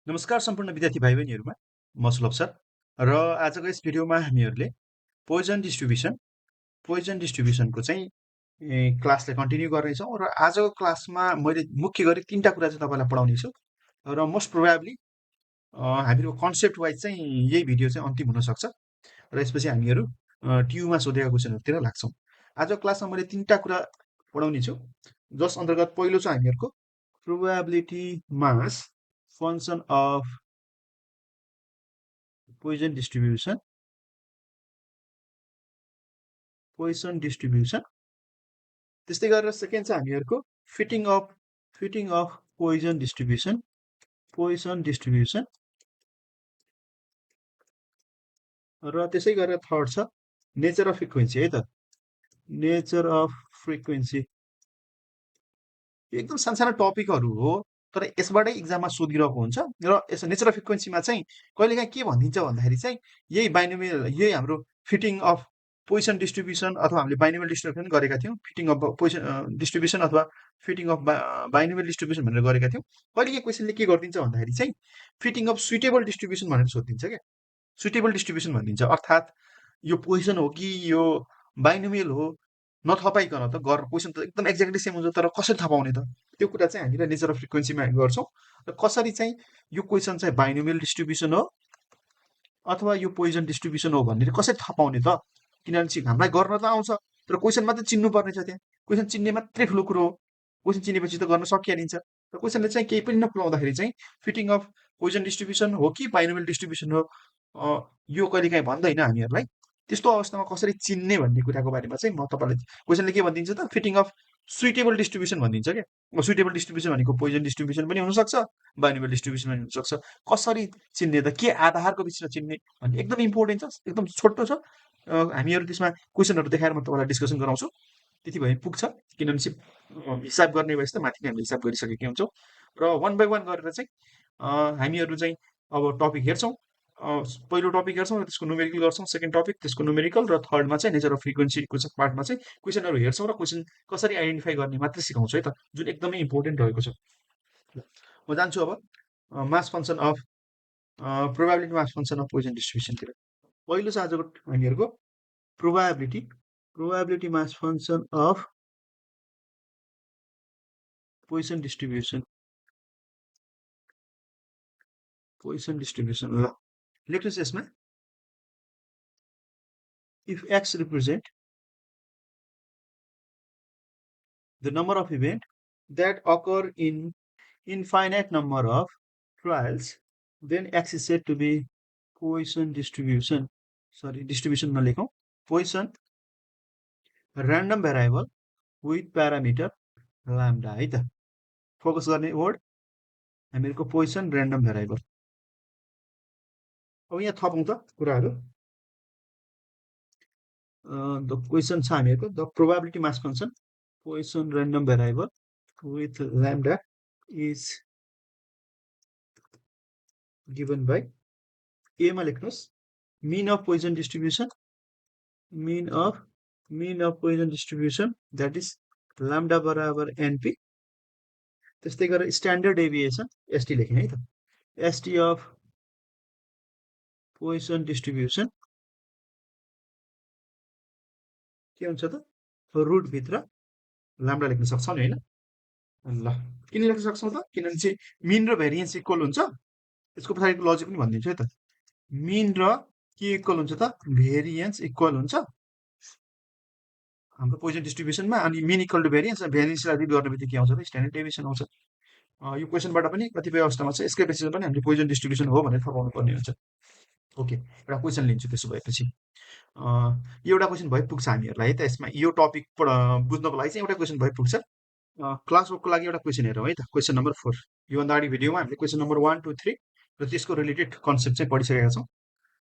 नमस्कार सम्पूर्ण विद्यार्थी भाइ बहिनीहरूमा म सुलभ सर र आजको यस भिडियोमा हामीहरूले पोइजन डिस्ट्रिब्युसनको चाहिँ क्लासलाई कन्टिन्यू गर्नेछौँ र आजको क्लासमा मैले मुख्य गरी तीनवटा कुरा चाहिँ तपाईँलाई पढाउनेछु र मोस्ट प्रोभाब्ली हामीहरूको कन्सेप्ट वाइज चाहिँ यही भिडियो चाहिँ अन्तिम हुनसक्छ र यसपछि हामीहरू ट्युमा सोधेका क्वेसनहरूतिर लाग्छौँ। आजको क्लासमा मैले तीनवटा कुरा पढाउने छु, जस अन्तर्गत पहिलो छ हामीहरूको probability mass function of Poisson distribution त्यस्तै गरेर सेकेन्ड छ हामीहरूको फिटिङ अफ पोइजन डिस्ट्रिब्युसन र त्यसै गरेर थर्ड छ नेचर अफ फ्रिक्वेन्सी है त नेचर अफ फ्रिक्वेन्सी। एकदम सानो टपिकहरू हो तर यसबाटै इक्जाममा सोधिरहेको हुन्छ र यस नेचर अफ फ्रिक्वेन्सीमा चाहिँ कहिलेकाहीँ के भनिदिन्छ भन्दाखेरि चाहिँ यही हाम्रो फिटिङ अफ पोजिसन डिस्ट्रिब्युसन अथवा हामीले बाइनोमियल डिस्ट्रिब्युसन गरेका थियौँ, फिटिङ अफ पोजिसन डिस्ट्रिब्युसन अथवा फिटिङ अफ बाइनोमियल डिस्ट्रिब्युसन भनेर गरेका थियौँ। कहिले के क्वेसनले के गरिदिन्छ भन्दाखेरि चाहिँ फिटिङ अफ सुइटेबल डिस्ट्रिब्युसन भनेर सोधिदिन्छ क्या, सुइटेबल डिस्ट्रिब्युसन भनिदिन्छ। अर्थात् यो पोजिसन हो कि यो बाइनोमियल हो नथपाइकन त क्वेसन त एकदम एक्ज्याक्टली सेम हुन्छ, तर कसरी थाहा पाउने त? त्यो कुरा चाहिँ हामीले नेचर अफ फ्रिक्वेन्सीमा गर्छौँ र कसरी चाहिँ यो क्वेसन चाहिँ बाइनोमियल डिस्ट्रिब्युसन हो अथवा यो पोइजन डिस्ट्रिब्युसन हो भन्ने कसरी थाहा पाउने त? किनभने हामीलाई गर्न त आउँछ तर क्वेसन मात्रै चिन्नुपर्ने छ। त्यहाँ क्वेसन चिन्ने मात्रै ठुलो कुरो हो, क्वेसन चिनेपछि त गर्न सकिहालिन्छ। र क्वेसनले चाहिँ केही पनि नखुलाउँदाखेरि चाहिँ फिटिङ अफ पोइजन डिस्ट्रिब्युसन हो कि बाइनोमियल डिस्ट्रिब्युसन हो यो कहिलेकाहीँ भन्दैन हामीहरूलाई। त्यस्तो अवस्थामा कसरी चिन्ने भन्ने कुराको बारेमा चाहिँ म तपाईँलाई क्वेसनले के भनिदिन्छ त फिटिङ अफ सुइटेबल डिस्ट्रिब्युसन भनिदिन्छ क्या। सुइटेबल डिस्ट्रिब्युसन भनेको पोइजन डिस्ट्रिब्युसन पनि हुनसक्छ, बाइनोमियल डिस्ट्रिब्युसन पनि हुनसक्छ। कसरी चिन्ने त, के आधारको विषयमा चिन्ने भन्ने एकदम इम्पोर्टेन्ट छ, एकदम छोटो छ। हामीहरू त्यसमा क्वेसनहरू देखाएर म तपाईँलाई डिस्कसन गराउँछु, त्यति भए पुग्छ। किनभने हिसाब गर्ने भएपछि त माथि हामीले हिसाब गरिसकेकै हुन्छौँ र वान बाई वान गरेर चाहिँ हामीहरू चाहिँ अब टपिक हेर्छौँ। पहिलो टपिक हेर्छौँ र त्यसको न्युमेरिकल गर्छौँ, सेकेन्ड टपिक त्यसको न्युमेरिकल, र थर्डमा चाहिँ नेचर अफ फ्रिक्वेन्सीको पार्टमा चाहिँ क्वेसनहरू हेर्छौँ र क्वेसन कसरी आइडेन्टिफाई गर्ने मात्रै सिकाउँछु है त, जुन एकदमै इम्पोर्टेन्ट रहेको छ। म जान्छु अब mass function of probability mass function of Poisson डिस्ट्रिब्युसनतिर। पहिलो छ आजको हामीहरूको probability mass function of Poisson distribution ल लेख्नुहोस् यसमा, if x represent the number of events that occur in infinite number of trials, then x is said to be Poisson distribution. Sorry, distribution नलेखौँ, Poisson random variable with parameter lambda है त। Focus गर्ने word हामीहरूको Poisson random variable. अब यहाँ थपौँ त कुराहरू। The question छ हामीहरूको the probability mass function Poisson random variable with lambda is given by A मा लेख्नुहोस् mean of Poisson distribution, mean of Poisson distribution that is lambda बराबर NP। त्यस्तै गरेर स्ट्यान्डर्ड डेभिएसन ST लेखेँ है त, ST अफ पोइसन डिस्ट्रिब्युसन के हुन्छ त रुटभित्र ल्याम्डा लेख्न सक्छौँ नि होइन? ल किन लेख्न सक्छौँ त? किनभने चाहिँ मिन र भेरिएन्स इक्वल हुन्छ। यसको पछाडिको लजिक पनि भनिदिन्छु है त। मिन र के इक्वल हुन्छ त? भेरिएन्स इक्वल हुन्छ हाम्रो पोइजन डिस्ट्रिब्युसनमा। अनि मिन इक्वल टु भेरिएन्स, भेरिएन्सलाई रिड गर्ने बित्तिकै के आउँछ त? स्ट्यान्डर्ड डेभिएसन आउँछ। यो क्वेसनबाट पनि कतिपय अवस्थामा चाहिँ यसकै बेसिसमा पनि हामीले पोइजन डिस्ट्रिब्युसन हो भनेर थाहा पाउनु पर्ने हुन्छ। ओके, एउटा क्वेसन लिन्छु त्यसो भएपछि। एउटा क्वेसन भइपुग्छ हामीहरूलाई है त। यसमा यो टपिक बुझ्नको लागि चाहिँ एउटा क्वेसन भइपुग्छ। क्लास वर्कको लागि एउटा क्वेसन हेरौँ है त। क्वेसन नम्बर 4, योभन्दा अगाडि भिडियोमा हामीले क्वेसन नम्बर 1, 2, 3 र त्यसको रिलेटेड कन्सेप्ट चाहिँ पढिसकेका छौँ।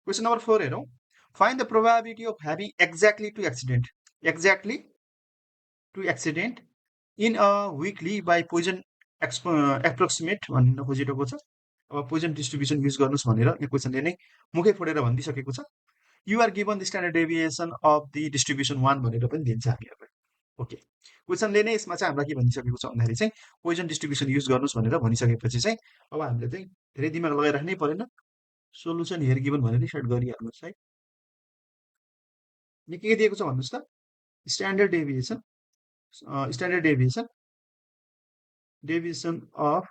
क्वेसन नम्बर 4 हेरौँ। Find the probability of having exactly two accident in a weekly by Poisson approximate भन्न खोजिरहेको छ। अब पोइजन डिस्ट्रिब्युसन युज गर्नुहोस् भनेर यो क्वेसनले नै मुखै फोडेर भनिदिइसकेको छ। You are given the standard deviation of the distribution 1 भनेर पनि दिन्छ हामीहरूलाई। ओके, क्वेसनले नै यसमा चाहिँ हामीलाई के भनिसकेको छ भन्दाखेरि चाहिँ पोइजन डिस्ट्रिब्युसन युज गर्नुहोस् भनेर भनिसकेपछि चाहिँ अब हामीले चाहिँ धेरै दिमाग लगाइराख्नै परेन, सोल्युसन हियर गिभन भनेर स्टार्ट गरिहाल्नुहोस् है। यो के दिएको छ भन्नुहोस् त, standard deviation, standard deviation, deviation of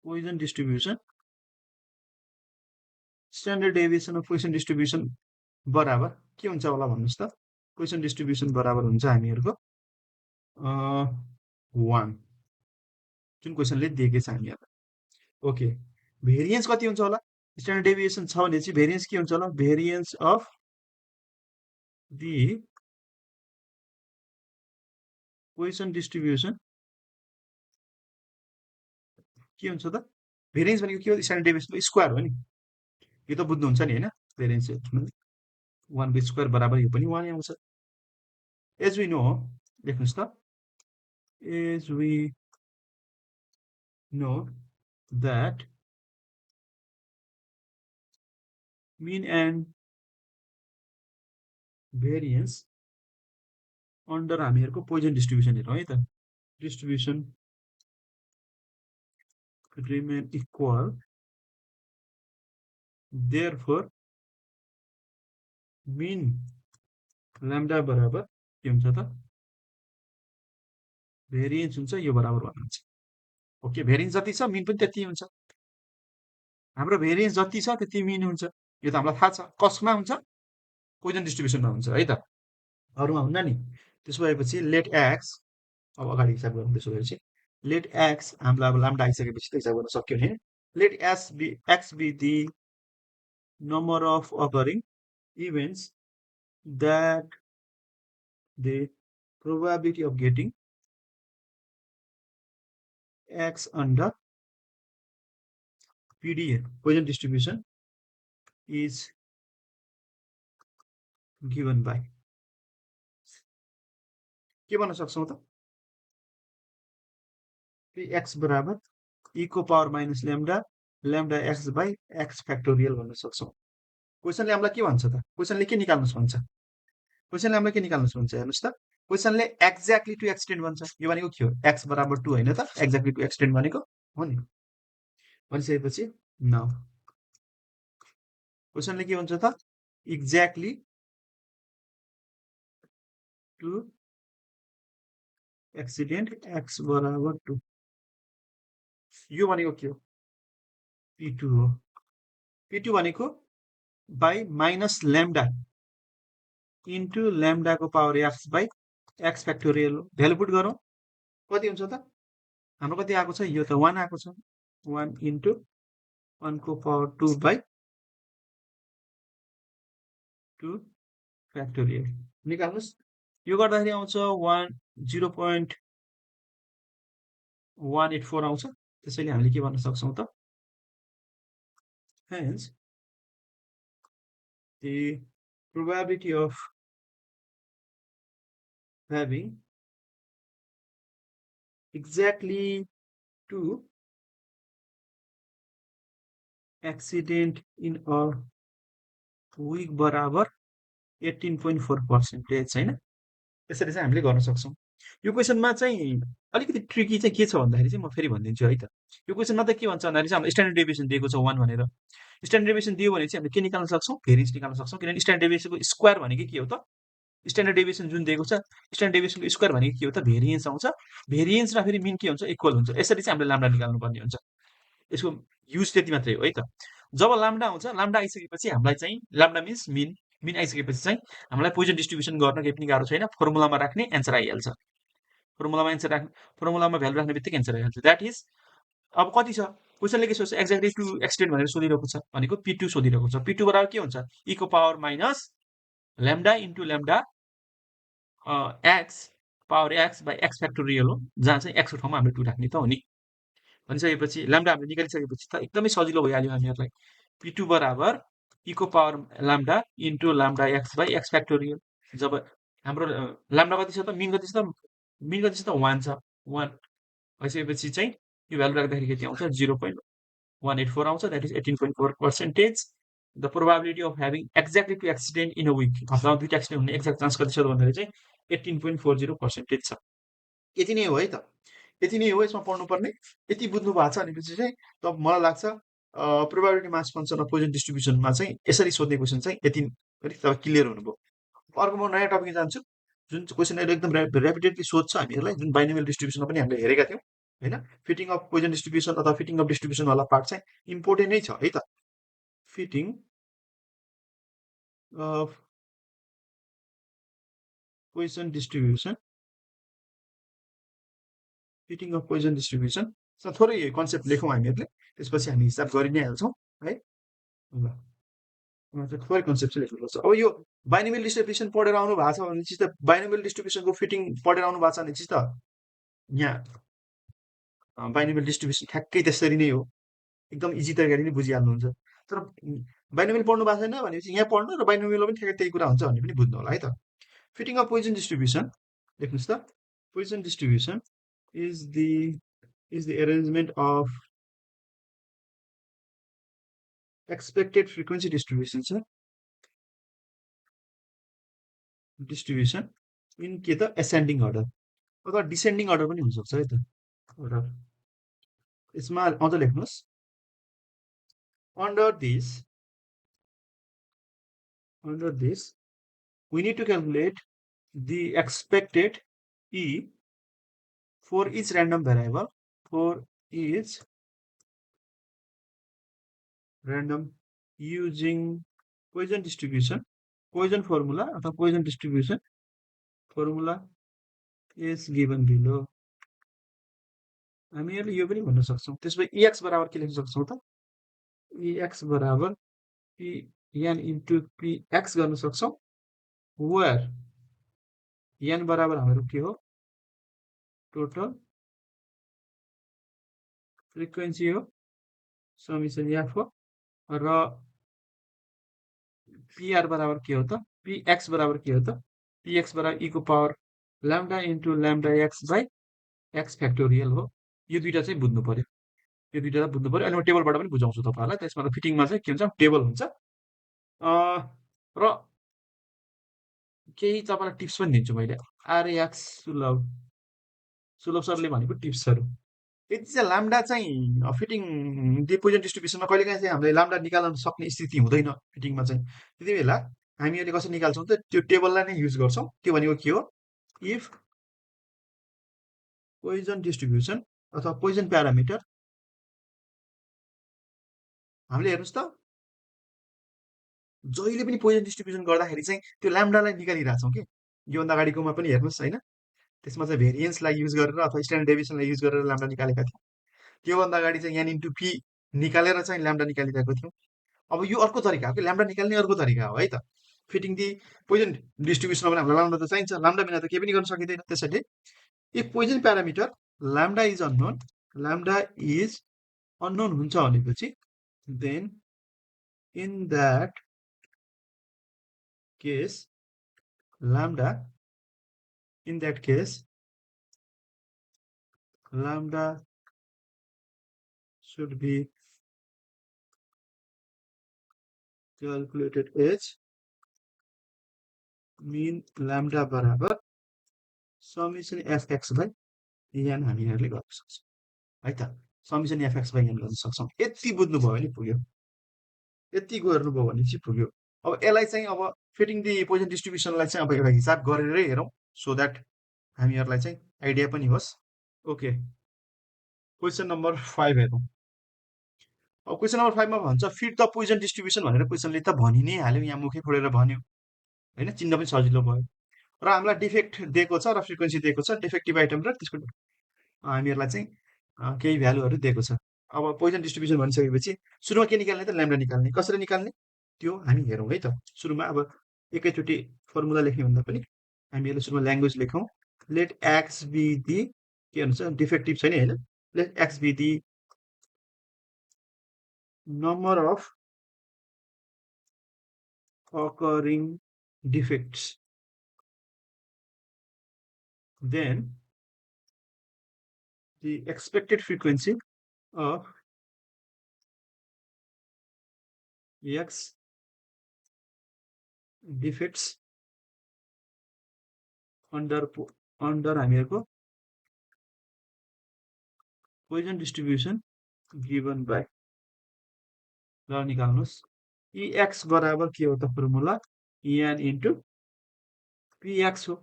Poisson distribution, standard deviation of Poisson distribution बराबर के हुन्छ होला भन्नुहोस् त, पोइजन डिस्ट्रिब्युसन बराबर हुन्छ हामीहरूको 1, जुन क्वेसनले दिएकै छ हामीहरूलाई। ओके, भेरिएन्स कति हुन्छ होला, स्ट्यान्डर्ड डेभिएसन छ भने चाहिँ भेरिएन्स के हुन्छ होला, variance of the Poisson distribution के हुन्छ त, भेरिएन्स भनेको के हो, स्ट्यान्डर्ड डेभिएसनको स्क्वायर हो नि, यो त बुझ्नुहुन्छ नि होइन, भेरिएन्स 1 स्क्वायर बराबर यो पनि 1 आउँछ। एज वी नो, लेख्नुहोस् त, as we know that mean and variance under हामीहरूको पोइजन डिस्ट्रिब्युसन हेरौँ है त, distribution remain equal, therefore mean lambda बराबर के हुन्छ त, भेरिएन्स हुन्छ यो बराबर 1 हुन्छ। ओके, भेरिएन्स जति छ मिन पनि त्यति हुन्छ, हाम्रो भेरिएन्स जति छ त्यति मिन हुन्छ, यो त हामीलाई थाहा छ, कसमा हुन्छ, पोइजन डिस्ट्रिब्युसनमा हुन्छ है त, अरूमा हुन्न नि। त्यसो भएपछि लेट एक्स, अब अगाडि हिसाब गरौँ, त्यसो भएपछि लेट एक्स हामीलाई अब लाम्डा आइसकेपछि त हिसाब गर्न सक्यो नि, let x be the number of occurring events that the probability of getting x under PDA, poison distribution, is given by, के भन्न सक्छौँ त, x बराबर e को power minus lambda, lambda x by x factorial भन्न सक्छौँ। क्वेसनले हामीलाई के भन्छ त, क्वेसनले के निकाल्नुहोस् भन्छ, क्वेसनले हामीलाई के निकाल्नुहोस् भन्छ हेर्नुहोस् त, क्वेसनले एक्ज्याक्टली टु एक्सटेन्ड भन्छ, यो भनेको के हो, x बराबर 2 होइन त, एक्ज्याक्टली टु एक्सटेन्ड भनेको हो नि, भनिसकेपछि नाउ क्वेसनले के भन्छ त, एक्ज्याक्टली टु एक्सिडेन्ट x बराबर 2, यो भनेको के हो, p2 हो, p2 भनेको बाई माइनस ल्याम्डा इन्टु ल्याम्डाको power x by x factorial हो, भ्यालु पुट गरौँ कति हुन्छ त, हाम्रो कति आएको छ, यो त 1 आएको छ, 1 इन्टु 1 को पावर 2 बाई 2 फ्याक्टोरियल निकाल्नुहोस्, यो गर्दाखेरि आउँछ 0.184 आउँछ। त्यसैले हामीले के भन्न सक्छौँ त, hence the probability of having exactly 2 accident in a week बराबर 18.4% होइन, यसरी चाहिँ हामीले गर्न सक्छौँ। यो क्वेसनमा चाहिँ अलिकति ट्रिकी चाहिँ के छ भन्दाखेरि चाहिँ म फेरि भनिदिन्छु है त, यो क्वेसनमा त के भन्छ भन्दाखेरि चाहिँ हाम्रो स्ट्यान्डर्ड डेभिएसन दिएको छ 1 भनेर, स्ट्यान्डर्ड डेभिएसन दियो भने चाहिँ हामीले के निकाल्न सक्छौँ, भेरिएन्स निकाल्न सक्छौँ, किनभने स्ट्यान्डर्ड डेभिएसनको स्क्वायर भनेको के हो त, स्ट्यान्डर्ड डेभिएसन जुन दिएको छ, स्ट्यान्डर्ड डेभिएसनको स्क्वायर भनेको के हो त, भेरिएन्स आउँछ, भेरिएन्स र फेरि मिन के हुन्छ, इक्वल हुन्छ, यसरी चाहिँ हामीले लाम्डा निकाल्नु पर्ने हुन्छ, यसको युज त्यति मात्रै हो है त। जब लाम्डा आउँछ, लाम्डा आइसकेपछि हामीलाई चाहिँ लाम्डा मिन्स मिन, मिन आइसकेपछि चाहिँ हामीलाई पोइजन डिस्ट्रिब्युसन गर्न केही पनि गाह्रो छैन, फर्मुलामा राख्ने एन्सर आइहाल्छ, फर्मुलामा एन्सर राख्ने, फर्मुलामा भ्यालु राख्ने बित्तिकै एन्सर आइहाल्छ, द्याट इज, अब कति छ, क्वेसनले के सोध्छ, एक्ज्याक्टली टु एक्सटेन्ड भनेर सोधिरहेको छ भनेको p2 सोधिरहेको छ, p2 बराबर के हुन्छ, e को power minus lambda into lambda x power x by x factorial हो, जहाँ चाहिँ x को ठाउँमा हामीले 2 राख्ने त हो नि, भनिसकेपछि ल्याम्डा हामीले निकालिसकेपछि त एकदमै सजिलो भइहाल्यो हामीहरूलाई, p2 बराबर e को power lambda into lambda x by x factorial, जब हाम्रो ल्याम्डा कति छ त, मिन कति छ त, मिन कति छ त 1 छ, 1 भइसकेपछि चाहिँ यो भ्यालु राख्दाखेरि कति आउँछ, 0.184 आउँछ, that is 18.4%, the probability of having exactly two accident in a week, हप्तामा दुईवटा एक्सिडेन्ट हुने एक्ज्याक्ट चान्स कति छ भन्दाखेरि चाहिँ 18.40% छ। यति नै हो है त, यति नै हो यसमा पढ्नुपर्ने। यति बुझ्नु भएको छ भनेपछि चाहिँ त मलाई लाग्छ probability mass function of Poisson डिस्ट्रिब्युसनमा चाहिँ यसरी सोध्ने क्वेसन चाहिँ यति तपाईँ क्लियर हुनुभयो। अर्को म नयाँ टपिक जान्छु, जुन क्वेसन अहिले एकदम रेपिटेडली सोध्छ हामीहरूलाई, जुन बाइनोमियल डिस्ट्रिब्युसनमा पनि हामीले हेरेका थियौँ होइन। फिटिङ अफ पोइजन डिस्ट्रिब्युसन अथवा फिटिङ अफ डिस्ट्रिब्युसनवाला पार्ट चाहिँ इम्पोर्टेन्ट नै छ है त। Fitting of Poisson distribution, fitting of Poisson distribution थोरै कन्सेप्ट लेखौँ हामीहरूले, त्यसपछि हामी हिसाब गरि नै हाल्छौँ है। ल थोरै कन्सेप्ट चाहिँ लेख्नुपर्छ। अब यो बाइनोमियल डिस्ट्रिब्युसन पढेर आउनु भएको छ भनेपछि त बाइनोमियल डिस्ट्रिब्युसनको फिटिङ पढेर आउनु भएको छ भनेपछि त यहाँ बाइनोमियल डिस्ट्रिब्युसन ठ्याक्कै त्यसरी नै हो, एकदम इजी तरिकाले नै बुझिहाल्नुहुन्छ। तर बाइनोमियल पढ्नु भएको छैन भनेपछि यहाँ पढ्नु र बाइनोमियलमा पनि ठ्याक्कै त्यही कुरा हुन्छ भन्ने पनि बुझ्नु होला है त। फिटिङ अफ पोइजन डिस्ट्रिब्युसन लेख्नुहोस् त। Poisson distribution is the arrangement of expected frequency distribution छ, डिस्ट्रिब्युसन इन के त एसेन्डिङ अर्डर अथवा डिसेन्डिङ अर्डर पनि हुनसक्छ है त अर्डर। यसमा अझ लेख्नुहोस् under this we need to calculate the expected E for each random variable, for each random using Poisson distribution, Poisson formula अथवा Poisson distribution formula is given below। हामीहरूले यो पनि भन्न सक्छौँ। त्यसपछि EX बराबर के लेख्न सक्छौँ त, EX बराबर PN इन्टु PX गर्न सक्छौँ, वेयर n बराबर हाम्रो के हो, टोटल फ्रिक्वेन्सी हो, समेसन एफ हो, र पीआर बराबर के हो त, पीएक्स बराबर के हो त, पीएक्स बराबर ई को power lambda into lambda x by x factorial हो। यो दुइटा चाहिँ बुझ्नु पर्यो, यो दुइटा बुझ्नु पर्यो। अनि म टेबलबाट पनि बुझाउँछु तपाईँहरूलाई। त्यसमा त फिटिङमा चाहिँ के हुन्छ, टेबल हुन्छ। र केही तपाईँलाई टिप्स पनि दिन्छु मैले, आरएक्स सुलभ सरले भनेको टिप्सहरू। यति चाहिँ लाम्डा चाहिँ फिटिङ पोइजन डिस्ट्रिब्युसनमा कहिलेकाहीँ चाहिँ हामीले लाम्डा निकाल्न सक्ने स्थिति हुँदैन फिटिङमा चाहिँ। त्यति बेला हामीहरूले कसरी निकाल्छौँ त, त्यो टेबललाई नै युज गर्छौँ। त्यो भनेको के हो, इफ पोइजन डिस्ट्रिब्युसन अथवा पोइजन प्यारामिटर, हामीले हेर्नुहोस् त जहिले पनि पोइजन डिस्ट्रिब्युसन गर्दाखेरि चाहिँ त्यो ल्याम्डालाई निकालिरहेछौँ कि। योभन्दा अगाडिकोमा पनि हेर्नुहोस् होइन, त्यसमा चाहिँ भेरिएन्सलाई युज गरेर अथवा स्ट्यान्डर्ड डेभिएसनलाई युज गरेर ल्याम्डा निकालेका थियौँ। त्योभन्दा अगाडि चाहिँ एन इन्टु पी निकालेर चाहिँ ल्याम्डा निकालिरहेको थियौँ। अब यो अर्को तरिका हो कि, ल्याम्डा निकाल्ने अर्को तरिका हो है त। फिटिङ दि पोइजन डिस्ट्रिब्युसनमा पनि हामीलाई ल्याम्डा त चाहिन्छ, ल्याम्डा बिना त केही पनि गर्न सकिँदैन। त्यसैले if Poisson parameter lambda is unknown, lambda is unknown हुन्छ भनेपछि then in that case lambda, in that case lambda should be calculated as mean lambda बराबर समेसन एफएक्स बाई एन हामीहरूले गर्न सक्छौँ है त। समेसन एफएक्स बाई एन गर्न सक्छौँ। यति बुझ्नुभयो भने पुग्यो, यति गर्नुभयो भने चाहिँ पुग्यो। अब यसलाई चाहिँ अब फिटिङ दि पोइजन डिस्ट्रिब्युसनलाई चाहिँ अब एउटा हिसाब गरेरै हेरौँ, सो द्याट हामीहरूलाई चाहिँ आइडिया पनि होस्। ओके, क्वेसन नम्बर 5 हेरौँ। अब क्वेसन नम्बर 5मा भन्छ फिट द पोइजन डिस्ट्रिब्युसन भनेर क्वेसनले त भनि नै हाल्यो, यहाँ मुखै फोडेर भन्यो होइन, चिन्न पनि सजिलो भयो। र हामीलाई डिफेक्ट दिएको छ र फ्रिक्वेन्सी दिएको छ, डिफेक्टिभ आइटम र त्यसको हामीहरूलाई चाहिँ केही भ्यालुहरू दिएको छ। अब पोइजन डिस्ट्रिब्युसन भनिसकेपछि सुरुमा के निकाल्ने त, ल्याम्डा निकाल्ने। कसरी निकाल्ने त्यो हामी हेरौँ है त। सुरुमा अब एकैचोटि फर्मुला लेख्ने भन्दा पनि हामीहरूले सुरुमा ल्याङ्ग्वेज लेखौँ। लेट एक्स बी दी, के भन्छ डिफेक्टिभ छैन होइन, let x be the number of occurring defects, then the expected frequency of x defects under under हामीहरूको पोइजन डिस्ट्रिब्युसन गिभन बाई ल निकाल्नुहोस् एक्स बराबर के हो त फर्मुला एन इन्टु पिएक्स हो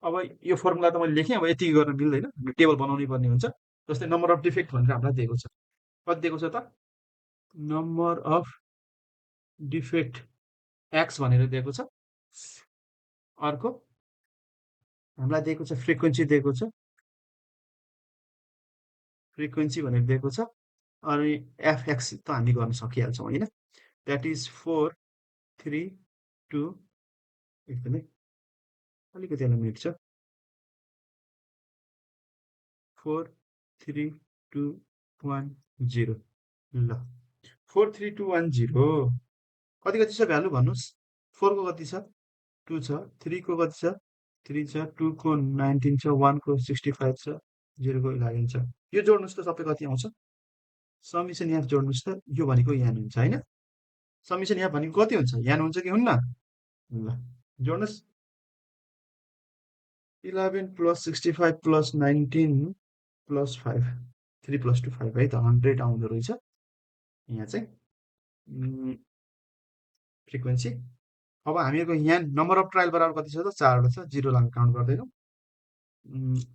अब यो फर्मुला त मैले लेखेँ अब यति गर्न मिल्दैन टेबल बनाउनै पर्ने हुन्छ जस्तै नम्बर अफ डिफेक्ट भनेर हामीलाई दिएको छ कति दिएको छ त नम्बर अफ डिफेक्ट एक्स भनेर दिएको छ अर्को हामीलाई दिएको छ फ्रिक्वेन्सी भनेर दिएको छ अनि एफएक्स त हामी गर्न सकिहाल्छौँ होइन द्याट इज 4 3 2 एकदमै अलिकति बेला मिल्छ 4 3 2 1 0 ल 4 3 2 1 0 कति कति छ भ्यालु भन्नुहोस् 4 को कति छ 2 छ 3 को कति छ 3 छ 2 को 19 छ 1 को 65 छ 0 को 11 छ यो जोड्नुहोस् त सबै कति आउँछ समिसन एफ जोड्नुहोस् त यो भनेको यान हुन्छ होइन समिसन एफ भनेको कति हुन्छ यान हुन्छ कि हुन्न ल जोड्नुहोस् 11 प्लस 65 प्लस 19 प्लस 5 3 प्लस 2 5 है त 100 आउँदो रहेछ यहाँ चाहिँ फ्रिक्वेन्सी अब हामीहरूको यहाँ नम्बर अफ ट्रायल बराबर कति छ त 4 छ 0 लाग्नु काउन्ट गर्दैनौँ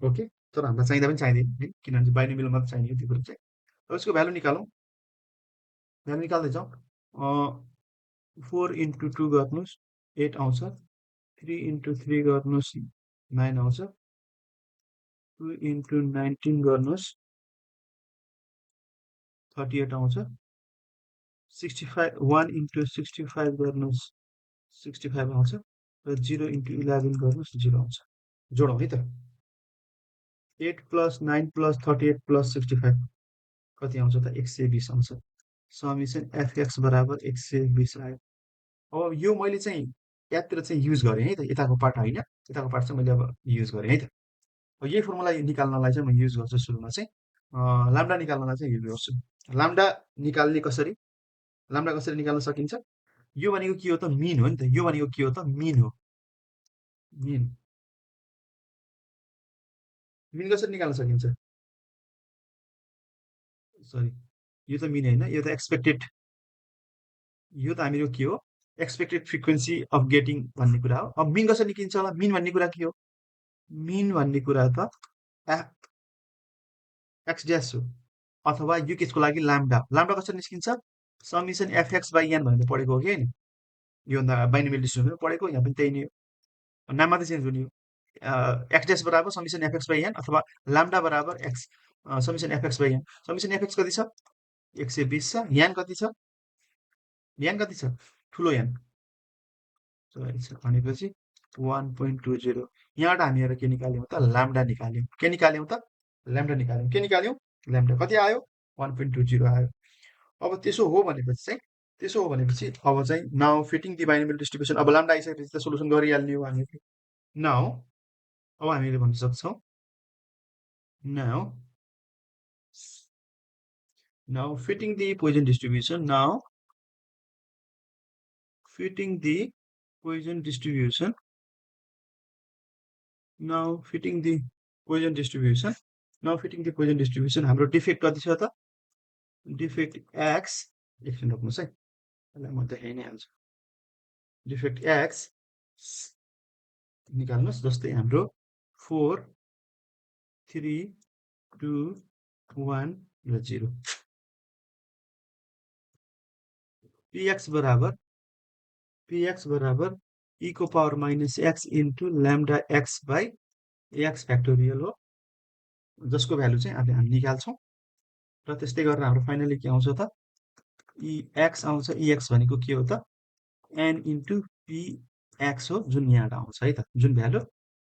ओके तर हामीलाई चाहिँदा पनि चाहिँदैन है किनभने बाइनोमियल मात्र चाहिने हो त्यो कुरो चाहिँ अब यसको भ्यालु निकालौँ भ्यालु निकाल्दै जाउँ 4 इन्टु 2 गर्नुहोस् 8 आउँछ 3 इन्टु 3 गर्नुहोस् 9 आउँछ 2 इन्टु 19 गर्नुहोस् 38 आउँछ 65 1 इन्टु 65 गर्नुहोस् 65 आउँछ र 0 इन्टु 11 गर्नुहोस् 0 आउँछ जोडौँ है त 8 प्लस 9 प्लस 38 प्लस 65 कति आउँछ त 120 आउँछ समिसन एफएक्स बराबर 120 आयो अब यो मैले चाहिँ यादतिर चाहिँ युज गरेँ है त यताको पार्ट होइन यताको पार्ट चाहिँ मैले अब युज गरेँ है त यही फर्मुला निकाल्नलाई चाहिँ म युज गर्छु सुरुमा चाहिँ लाम्डा निकाल्नलाई चाहिँ युज गर्छु लाम्डा निकाल्ने कसरी लाम्डा कसरी निकाल्न सकिन्छ यो भनेको के हो त मिन हो नि त यो भनेको के हो त मिन हो मिन मिन कसरी निकाल्न सकिन्छ सरी यो त मिन होइन यो त एक्सपेक्टेड यो त हामीको के हो एक्सपेक्टेड फ्रिक्वेन्सी अफ गेटिङ भन्ने कुरा हो अब मिन कसरी निस्किन्छ होला मिन भन्ने कुरा के हो मिन भन्ने कुरा त एक्स ड्यास हो अथवा यो केसको लागि लाम्डा लाम्डा कसरी निस्किन्छ समिसन एफएक्स बाई एन भनेर पढेको हो कि होइन योभन्दा बाइनोमियल डिस्ट्रिब्युसन पढेको यहाँ पनि त्यही नै हो नाम मात्रै चेन्ज हुने हो एक्स ड्यास बराबर समिसन एफएक्स बाई एन अथवा लाम्डा बराबर x summation f x by n summation f x कति छ 120 छ यान कति छ यान कति छ ठुलो यान भनेपछि 1.20 यहाँबाट हामीहरू के निकाल्यौँ त लाम्डा निकाल्यौँ के निकाल्यौँ त ल्याम्डा निकाल्यौँ के निकाल्यौँ ल्याम्डा कति आयो 1.20 आयो अब त्यसो हो भनेपछि चाहिँ त्यसो हो भनेपछि अब चाहिँ now fitting the binomial distribution अब लाम्डा आइसकेपछि त सोल्युसन गरिहाल्ने हो हामीले नाउ अब हामीले भन्न सक्छौँ now now fitting the Poisson distribution now fitting the Poisson distribution. Now fitting the Poisson distribution. Now fitting the Poisson distribution. हाम्रो डिफेक्ट कति छ त डिफेक्ट एक्स एकछिन रोक्नुहोस् है यसलाई म देखाइ नै हाल्छु डिफेक्ट एक्स निकाल्नुहोस् जस्तै हाम्रो 4 3 2 1 र 0 px बराबर e को power minus x into lambda x by x factorial हो जसको भ्यालु चाहिँ अब हामी निकाल्छौँ र त्यस्तै गरेर हाम्रो फाइनली के आउँछ त एक्स आउँछ एक्स भनेको के हो त एन इन्टु पिएक्स हो जुन यहाँबाट आउँछ है त जुन भ्यालु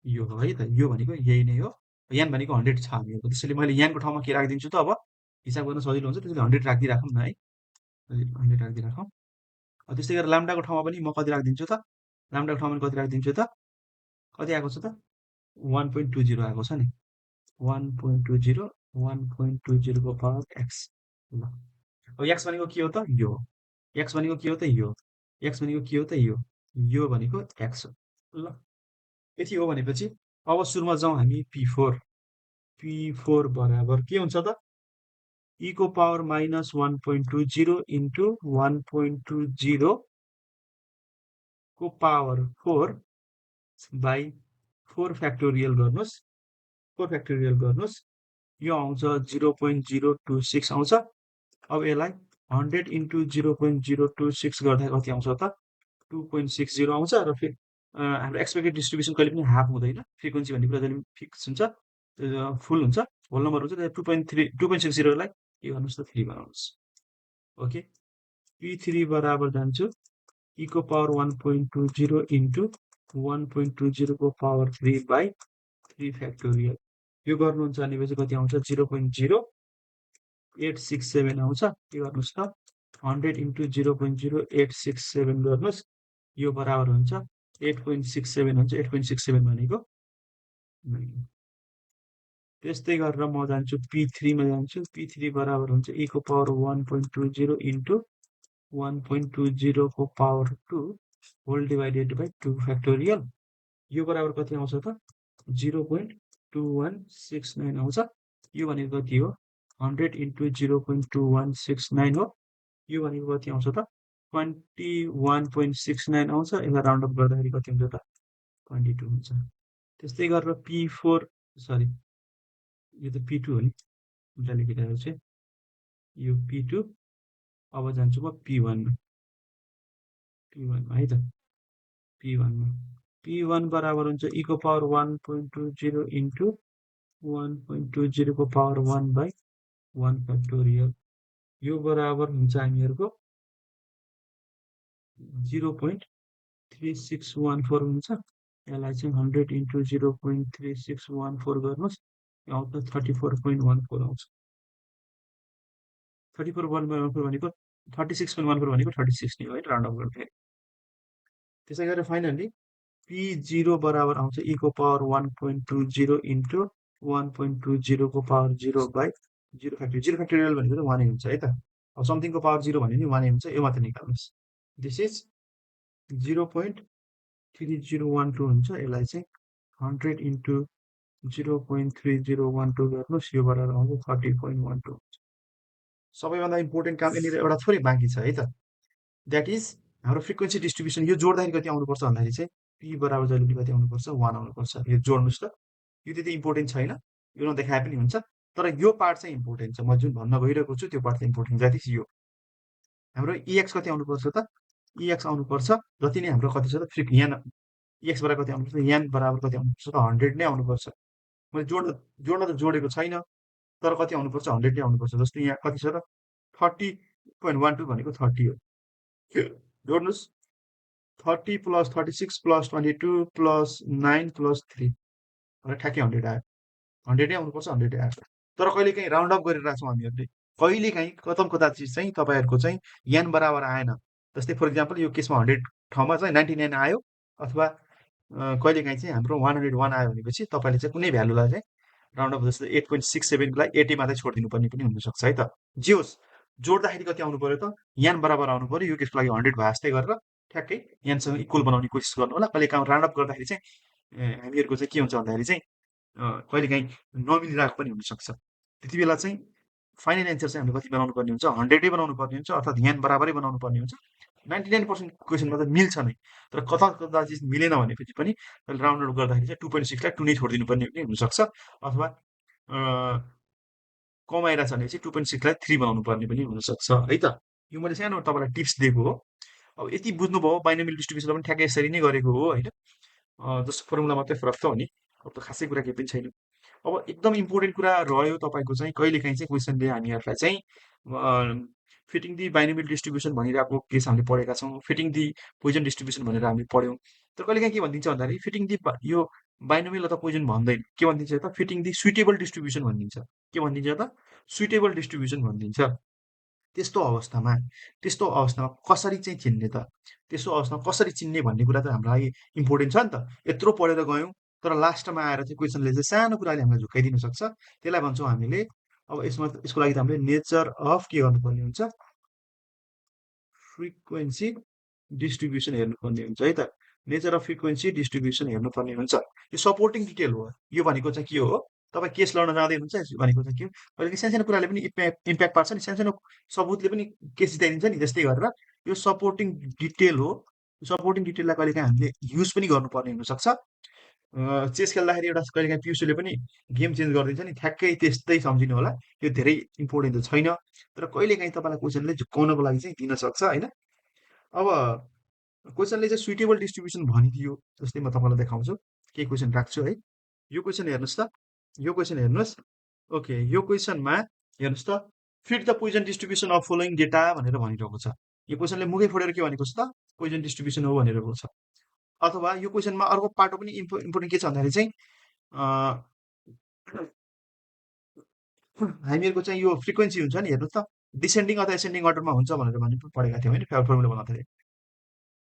यो हो है त यो भनेको यही नै हो यान भनेको 100 छ हामीहरूको त्यसैले मैले यानको ठाउँमा के राखिदिन्छु त अब हिसाब गर्न सजिलो हुन्छ त्यसैले 100 राखिदिइराखौँ न है 100 राखिदिइराखौँ त्यस्तै गरेर लाम्डाको ठाउँमा पनि म कति राखिदिन्छु त लाम्डाको ठाउँमा कति राखिदिन्छु त कति आएको छ त 1.20 आएको छ नि 1.20 1.20 को पावर एक्स ल अब एक्स भनेको के हो त यो एक्स भनेको के हो त यो एक्स भनेको के हो त यो यो भनेको x हो। ल यति हो भनेपछि अब सुरुमा जाउँ हामी p4 बराबर के हुन्छ त e को पावर माइनस 1.20 इन्टु 1.20 को पावर 4 बाई 4 फ्याक्टोरियल गर्नुहोस् यो आउँछ 0.026 आउँछ। अब यसलाई 100 इन्टु 0.026 गर्दा कति आउँछ त 2.60 आउँछ र फेरि हाम्रो एक्सपेक्टेड डिस्ट्रिब्युसन कहिले पनि हाफ हुँदैन, फ्रिक्वेन्सी भन्ने कुरा जहिले पनि फिक्स हुन्छ, फुल हुन्छ, होल नम्बर हुन्छ। 2.60लाई के गर्नुहोस् त 3 बनाउनुहोस्। ओके, p3 बराबर जान्छु e को पावर 1.20 इन्टु 1.20 को पावर 3 बाई 3 फ्याक्टोरियल यो गर्नुहुन्छ भनेपछि कति आउँछ 0.0867 आउँछ। के गर्नुहोस् त 100 इन्टु 0.0867 गर्नुहोस् यो बराबर हुन्छ 8.67 हुन्छ। 8.67 भनेको त्यस्तै गरेर म जान्छु p3 मा जान्छु। p3 बराबर हुन्छ e को पावर 1.20 इन्टु 1.20 को power 2 whole divided by 2 factorial यो बराबर कति आउँछ त 0.2169 आउँछ। यो भनेको कति हो 100 इन्टु 0.2169 हो। यो भनेको कति आउँछ त 21.69 आउँछ। यसलाई राउन्ड अप गर्दाखेरि कति हुन्छ त 22 हुन्छ। त्यस्तै गरेर p4 सरी यो त p2 हो नि, उल्टा लेखिरहेको छु, यो p2। अब जान्छु म p1 मा है त p1 बराबर हुन्छ e को पावर 1.20 इन्टु 1.20 को पावर 1 बाई 1 फ्याक्टोरियल यो बराबर हुन्छ हामीहरूको 0.3614 हुन्छ। यसलाई चाहिँ 100 इन्टु 0.3614 गर्नुहोस् आउँछ 34.14 आउँछ। 34.14 भनेको 36.14 भनेको 36 नै हो है राउन्ड अप गर्दाखेरि। त्यसै गरेर फाइनल्ली p0 बराबर आउँछ e को पावर 1.20 इन्टु 1.20 को पावर 0 बाई 0 फ्याक्टोरियल भनेको त 1 हुन्छ है त। अब समथिङको पावर 0 भने नि 1 हुन्छ, यो मात्र निकाल्नुहोस्। दिस इज 0.3012 हुन्छ। यसलाई चाहिँ 100 इन्टु 0.3012 गर्नुहोस् यो बराबर आउँछ 30.12। सबैभन्दा इम्पोर्टेन्ट काम यहाँनिर एउटा थोरै बाँकी छ है त, द्याट इज हाम्रो फ्रिक्वेन्सी डिस्ट्रिब्युसन। यो जोड्दाखेरि कति आउनुपर्छ भन्दाखेरि चाहिँ p बराबर जहिले पनि कति आउनुपर्छ 1 आउनुपर्छ। यो जोड्नुहोस् त, यो त्यति इम्पोर्टेन्ट छैन, यो नदेखाए पनि हुन्छ, तर यो पार्ट चाहिँ इम्पोर्टेन्ट छ। म जुन भन्न गइरहेको छु त्यो पार्ट चाहिँ इम्पोर्टेन्ट, द्याट इज यो हाम्रो ex कति आउनुपर्छ त ex आउनुपर्छ जति नै हाम्रो कति छ त यहाँ ex बराबर कति आउनुपर्छ यहाँ बराबर कति आउनुपर्छ त 100 नै आउनुपर्छ। मैले जोड्न त जोडेको छैन, तर कति आउनुपर्छ 100 नै आउनुपर्छ। जस्तो यहाँ कति छ त 30.12 भनेको 30 हो। जोड्नुहोस् 30 प्लस 36 प्लस 22 प्लस 9 प्लस 3 ठ्याक्कै 100 आयो। 100 नै आउनुपर्छ, 100 आयो। तर कहिलेकाहीँ राउन्ड अप गरिरहेको छौँ हामीहरूले, कहिलेकाहीँ कता चिज चाहिँ तपाईँहरूको चाहिँ यान बराबर आएन। जस्तै फर इक्जाम्पल यो केसमा 100 ठाउँमा चाहिँ 99 आयो, अथवा कहिलेकाहीँ चाहिँ हाम्रो 101 आयो भनेपछि तपाईँले चाहिँ कुनै भ्यालुलाई चाहिँ राउन्ड अफ जस्तै 8.67 लाई 80 मात्रै छोडिदिनु पर्ने पनि हुनसक्छ है त। जे होस् जोड्दाखेरि कति आउनु पर्यो त यान बराबर आउनु पर्यो। यो केसको लागि 100 भयो जस्तै गरेर ठ्याक्कै यानसँग इक्वल बनाउने कोसिस गर्नु होला। कहिलेकाहीँ राउन्ड अप गर्दाखेरि चाहिँ हामीहरूको चाहिँ के हुन्छ भन्दाखेरि चाहिँ कहिलेकाहीँ नमिलिरहेको पनि हुनसक्छ। त्यति बेला चाहिँ फाइनल एन्सर चाहिँ हामीले कति बनाउनु पर्ने हुन्छ 100 बनाउनु पर्ने हुन्छ, अर्थात् यान बराबरै बनाउनु पर्ने हुन्छ। 99% क्वेसनमा त मिल्छ नै, तर कता चिज मिलेन भनेपछि पनि राउन्ड अप गर्दाखेरि चाहिँ 2.6 लाई 2 नै छोडिदिनु पर्ने पनि हुनसक्छ, अथवा कम आइरहेछ भने चाहिँ 2.6 लाई 3 बनाउनु पर्ने पनि हुनसक्छ है त। यो मैले सानो तपाईँलाई टिप्स दिएको हो। अब यति बुझ्नुभयो बाइनोमियल डिस्ट्रिब्युसनलाई पनि ठ्याक्कै यसरी नै गरेको हो होइन, जस्तो फर्मुला मात्रै फरक छ हो नि, अब त खासै कुरा केही पनि छैन। अब एकदम इम्पोर्टेन्ट कुरा रह्यो तपाईँको चाहिँ कहिलेकाहीँ चाहिँ क्वेसनले हामीहरूलाई चाहिँ फिटिङ दि बाइनोमियल डिस्ट्रिब्युसन भनिरहेको केस हामीले पढेका छौँ, फिटिङ दि पोइजन डिस्ट्रिब्युसन भनेर हामीले पढ्यौँ। तर कहिलेकाहीँ के भनिदिन्छ भन्दाखेरि फिटिङ दि यो बाइनोमियल अथवा पोइजन भन्दैन, के भनिदिन्छ त फिटिङ दि सुइटेबल डिस्ट्रिब्युसन भनिदिन्छ। के भनिदिन्छ त सुइटेबल डिस्ट्रिब्युसन भनिदिन्छ। त्यस्तो अवस्थामा कसरी चाहिँ चिन्ने त, त्यस्तो अवस्थामा कसरी चिन्ने भन्ने कुरा त हाम्रो लागि इम्पोर्टेन्ट छ नि त। यत्रो पढेर गयौँ तर लास्टमा आएर चाहिँ क्वेसनले चाहिँ सानो कुराले हामीलाई झुक्काइदिन सक्छ। त्यसलाई भन्छौँ हामीले, अब यसको लागि त हामीले नेचर अफ के गर्नुपर्ने हुन्छ फ्रिक्वेन्सी डिस्ट्रिब्युसन हेर्नुपर्ने हुन्छ है त। नेचर अफ फ्रिक्वेन्सी डिस्ट्रिब्युसन हेर्नुपर्ने हुन्छ। यो सपोर्टिङ डिटेल हो। यो भनेको चाहिँ के हो? तपाईँ केस लड्न जाँदै हुनुहुन्छ भनेको चाहिँ के हो? कहिलेकाहीँ सानसानो कुराले पनि इम्प्याक्ट पार्छ नि, सानसानो सबुतले पनि केस जिताइदिन्छ नि, त्यस्तै गरेर यो सपोर्टिङ डिटेल हो। सपोर्टिङ डिटेललाई कहिलेकाहीँ हामीले युज पनि गर्नुपर्ने हुनसक्छ। चेस खेल्दाखेरि एउटा कहिलेकाहीँ पियुसीले पनि गेम चेन्ज गरिदिन्छ नि, ठ्याक्कै त्यस्तै सम्झिनु होला। यो धेरै इम्पोर्टेन्ट त छैन, तर कहिलेकाहीँ तपाईँलाई क्वेसनले झुक्काउनको लागि चाहिँ दिन सक्छ होइन। अब क्वेसनले चाहिँ सुइटेबल डिस्ट्रिब्युसन भनिदियो, जस्तै म तपाईँलाई देखाउँछु, केही क्वेसन राख्छु है। यो क्वेसन हेर्नुहोस् त, यो क्वेसन हेर्नुहोस्। ओके, यो क्वेसनमा हेर्नुहोस् त, fit the Poisson distribution of following data भनेर भनिरहेको छ। यो क्वेसनले मुखै फोडेर के भनेको छ त, पोइजन डिस्ट्रिब्युसन हो भनेर छ। अथवा यो क्वेसनमा अर्को पाटो पनि इम्पोर्टेन्ट के छ भन्दाखेरि चाहिँ हामीहरूको चाहिँ यो फ्रिक्वेन्सी हुन्छ नि, हेर्नुहोस् त, डिसेन्डिङ अथवा एसेन्डिङ अर्डरमा हुन्छ भनेर पनि पढेका थियौँ होइन, फर्मुला बनाउँदाखेरि।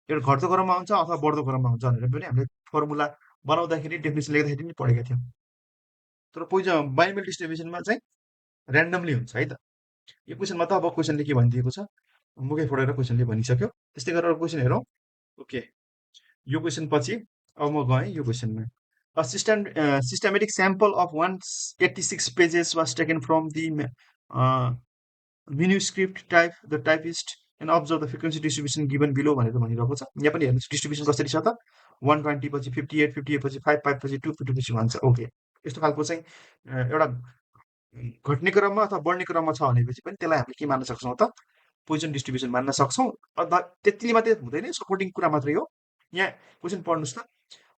एउटा घट्दो क्रममा हुन्छ अथवा बढ्दो क्रममा हुन्छ भनेर पनि हामीले फर्मुला बनाउँदाखेरि, डेफिनेसन लेख्दाखेरि पनि पढेका थियौँ। तर पोइजन बाइनोमियल डिस्ट्रिब्युसनमा चाहिँ ऱ्यान्डमली हुन्छ है त। यो क्वेसनमा त अब क्वेसनले के भनिदिएको छ, मुखै फोडेर क्वेसनले भनिसक्यो। त्यस्तै गरेर क्वेसन हेरौँ। ओके, यो क्वेसन पछि अब म गएँ यो क्वेसनमा। A systematic sample of 186 pages was taken from the uh, manuscript type, the typist, and observe the frequency distribution given below भनेर भनिरहेको छ। यहाँ पनि हेर्नुहोस् डिस्ट्रिब्युसन कसरी छ त, 120 पछि 58, 58 पछि 5, 5 पछि 2, 2 पछि 1 छ। ओके, यस्तो खालको चाहिँ एउटा घट्ने क्रममा अथवा बढ्ने क्रममा छ भनेपछि पनि त्यसलाई हामीले के मान्न सक्छौँ त, पोजिसन डिस्ट्रिब्युसन मान्न सक्छौँ। अथवा त्यतिले मात्रै हुँदैन, सपोर्टिङ कुरा मात्रै हो। यहाँ क्वेसन पढ्नुहोस् त।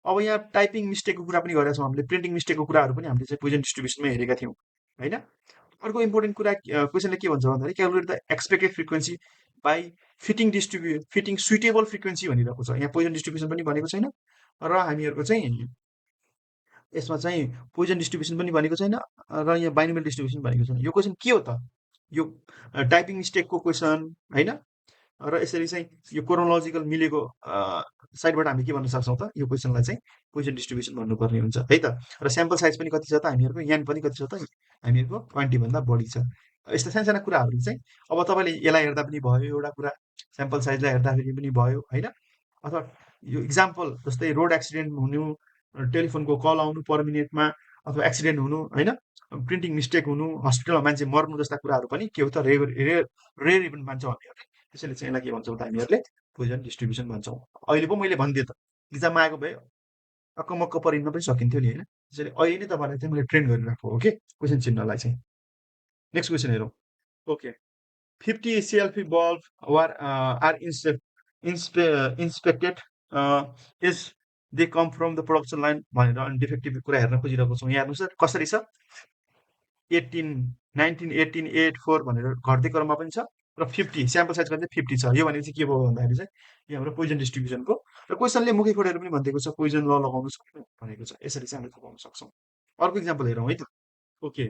अब यहाँ टाइपिङ मिस्टेकको कुरा पनि गरेका छौँ हामीले, प्रिन्टिङ मिस्टेकको कुराहरू पनि हामीले चाहिँ पोजिसन डिस्ट्रिब्युसनमै हेरेका थियौँ होइन। अर्को इम्पोर्टेन्ट कुरा क्वेसनले के भन्छ भन्दाखेरि calculate the expected frequency by fitting suitable frequency भनिरहेको छ। यहाँ पोजिसन डिस्ट्रिब्युसन पनि भनेको छैन र हामीहरूको चाहिँ यसमा चाहिँ पोजिसन डिस्ट्रिब्युसन पनि भनेको छैन र यहाँ बाइनोमियल डिस्ट्रिब्युसन भनेको छैन। यो क्वेसन के हो त? यो टाइपिङ मिस्टेकको क्वेसन होइन। र यसरी चाहिँ यो क्रोनोलोजिकल मिलेको साइडबाट हामी के भन्न सक्छौँ त, यो क्वेसनलाई चाहिँ पोजिसन डिस्ट्रिब्युसन भन्नुपर्ने हुन्छ है त। र स्याम्पल साइज पनि कति छ त हामीहरूको, यान पनि कति छ त हामीहरूको, 20 भन्दा बढी छ। यस्ता साना कुराहरू चाहिँ अब तपाईँले यसलाई हेर्दा पनि भयो एउटा कुरा, स्याम्पल साइजलाई हेर्दाखेरि पनि भयो होइन। अथवा यो इक्जाम्पल जस्तै रोड एक्सिडेन्ट हुनु, टेलिफोनको कल आउनु पर मिनटमा, अथवा एक्सिडेन्ट हुनु होइन, प्रिन्टिङ मिस्टेक हुनु, हस्पिटलमा मान्छे मर्नु जस्ता कुराहरू पनि के हो त, रेयर इभेन्ट मान्छौँ हामीहरूले। त्यसैले चाहिँ यसलाई के भन्छौँ त हामीहरूले, पोजिसन डिस्ट्रिब्युसन भन्छौँ। अहिले पो मैले भनिदिएँ त, इक्जाममा आएको भए अक्कमक्क परिन्न पनि सकिन्थ्यो नि होइन। त्यसैले अहिले नै तपाईँलाई चाहिँ मैले ट्रेन गरिरहेको हो कि क्वेसन चिन्हलाई चाहिँ। नेक्स्ट क्वेसन हेरौँ। Okay, 50 selfie bulb are inspected is they come from the production line भनेर अनि डिफेक्टिभ कुरा हेर्न खोजिरहेको छौँ। यहाँ हेर्नुहोस् कसरी छ, 18, 19, 18, 8, 4 भनेर घट्दै क्रममा पनि छ र 50 स्याम्पल साइज चाहिँ 50 छ। यो भनेपछि के भयो भन्दाखेरि चाहिँ यो हाम्रो पोइजन डिस्ट्रिब्युसनको, र क्वेसनले मुखै फोडेर पनि भनिदिएको छ पोइजन ल लगाउनुहोस् भनेको छ। यसरी चाहिँ हामीले थाहा पाउन सक्छौँ। अर्को इक्जाम्पल हेरौँ है त। ओके,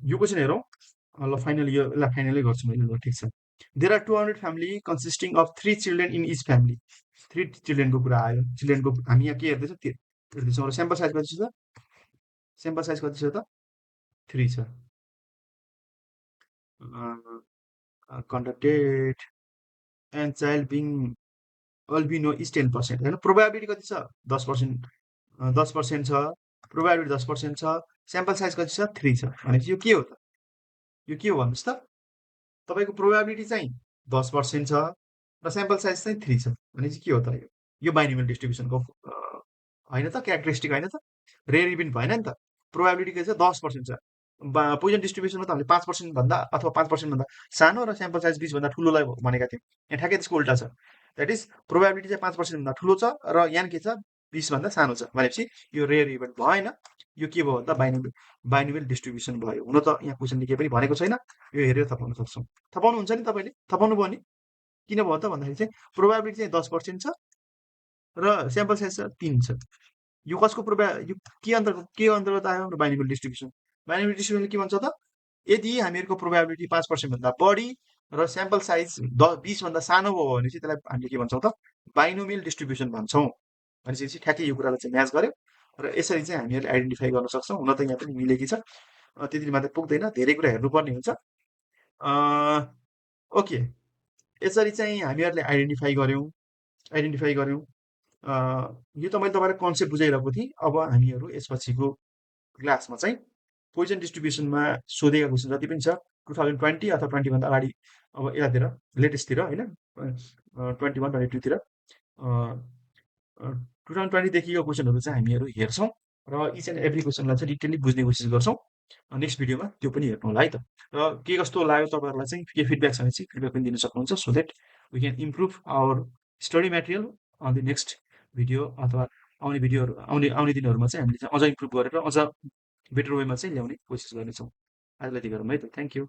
यो क्वेसन हेरौँ। ल फाइनली यो यसलाई फाइनलै गर्छु मैले, ल ठिक छ। There are 200 family consisting of 3 children in each family. 3 चिल्ड्रेनको कुरा आयो। चिल्ड्रेनको हामी यहाँ के हेर्दैछौँ, हेर्दैछौँ र स्याम्पल साइज कति छ त, स्याम्पल साइज कति छ त, 3 छ। conducted and child being albino is 10% होइन। प्रोबेबिलिटी कति छ, 10%, 10% छ। प्रोबेबिलिटी 10% छ। स्याम्पल साइज कति छ, 3 छ। भनेपछि यो के हो त, यो के हो भन्नुहोस् त, तपाईँको प्रोबेबिलिटी चाहिँ 10% छ र स्याम्पल साइज चाहिँ 3 छ। भनेपछि के हो त, यो बाइनोमियल डिस्ट्रिब्युसनको होइन त, क्यारेक्टरिस्टिक होइन त, रेयर इभेन्ट भएन नि त। प्रोबेबिलिटी के छ, 10% छ। पोजिसन डिस्ट्रिब्युसनमा त हामीले 5% भन्दा अथवा 5% भन्दा सानो र स्याम्पल साइज 20 भन्दा ठुलोलाई भनेका थियौँ। यहाँ ठ्याक्कै त्यसको उल्टा छ। द्याट इज प्रोबेबिलिटी चाहिँ 5% भन्दा ठुलो छ र यहाँ के छ, 20 भन्दा सानो छ। भनेपछि यो रेयर इभेन्ट भएन। यो के भयो भन्दा बाइनोमियल डिस्ट्रिब्युसन भयो। हुन त यहाँ क्वेसनले केही पनि भनेको छैन, यो हेरेर थाहा पाउन सक्छौँ। थाहा पाउनुहुन्छ नि तपाईँले, थाहा पाउनु भयो नि। किन भयो त भन्दाखेरि चाहिँ प्रोबेबिलिटी चाहिँ 10% छ र स्याम्पल साइज चाहिँ 3 छ। यो कसको यो के अन्तर्गत आयो, हाम्रो बाइनोमियल डिस्ट्रिब्युसन। बाइनोमियल डिस्ट्रिब्युसनले के भन्छ त, यदि हामीहरूको प्रोबेबिलिटी 5% भन्दा बढी र स्याम्पल साइज 20 भन्दा सानो भयो भने चाहिँ त्यसलाई हामीले के भन्छौँ त, बाइनोमियल डिस्ट्रिब्युसन भन्छौँ। भनेपछि ठ्याक्कै यो कुरालाई चाहिँ म्याच गर्यो र यसरी चाहिँ हामीहरूले आइडेन्टिफाई गर्न सक्छौँ। हुन त यहाँ पनि मिलेकी छ, त्यति मात्रै पुग्दैन, धेरै कुरा हेर्नुपर्ने हुन्छ। ओके, यसरी चाहिँ हामीहरूले आइडेन्टिफाई गऱ्यौँ। अ, यो त मैले तपाईँलाई कन्सेप्ट बुझाइरहेको थिएँ। अब हामीहरू यसपछिको क्लासमा चाहिँ पोइजन डिस्ट्रिब्युसनमा सोधेका क्वेसन जति पनि छ 2020 अथवा 20 भन्दा अगाडि अब यतातिर लेटेस्टतिर होइन 21-22तिर 2020देखिको क्वेसनहरू चाहिँ हामीहरू हेर्छौँ र इच एन्ड एभ्री क्वेसनलाई चाहिँ डिटेलली बुझ्ने कोसिस गर्छौँ। नेक्स्ट भिडियोमा त्यो पनि हेर्नु होला है त। र के कस्तो लाग्यो तपाईँहरूलाई चाहिँ के फिडब्याक छ भने चाहिँ फिडब्याक पनि दिन सक्नुहुन्छ so that we can improve our study material on the next video अथवा आउने भिडियोहरू आउने दिनहरूमा चाहिँ हामीले चाहिँ अझ इम्प्रुभ गरेर अझ बेटर वेमा चाहिँ ल्याउने कोसिस गर्नेछौँ। आजलाई यति गरौँ है त। Thank you.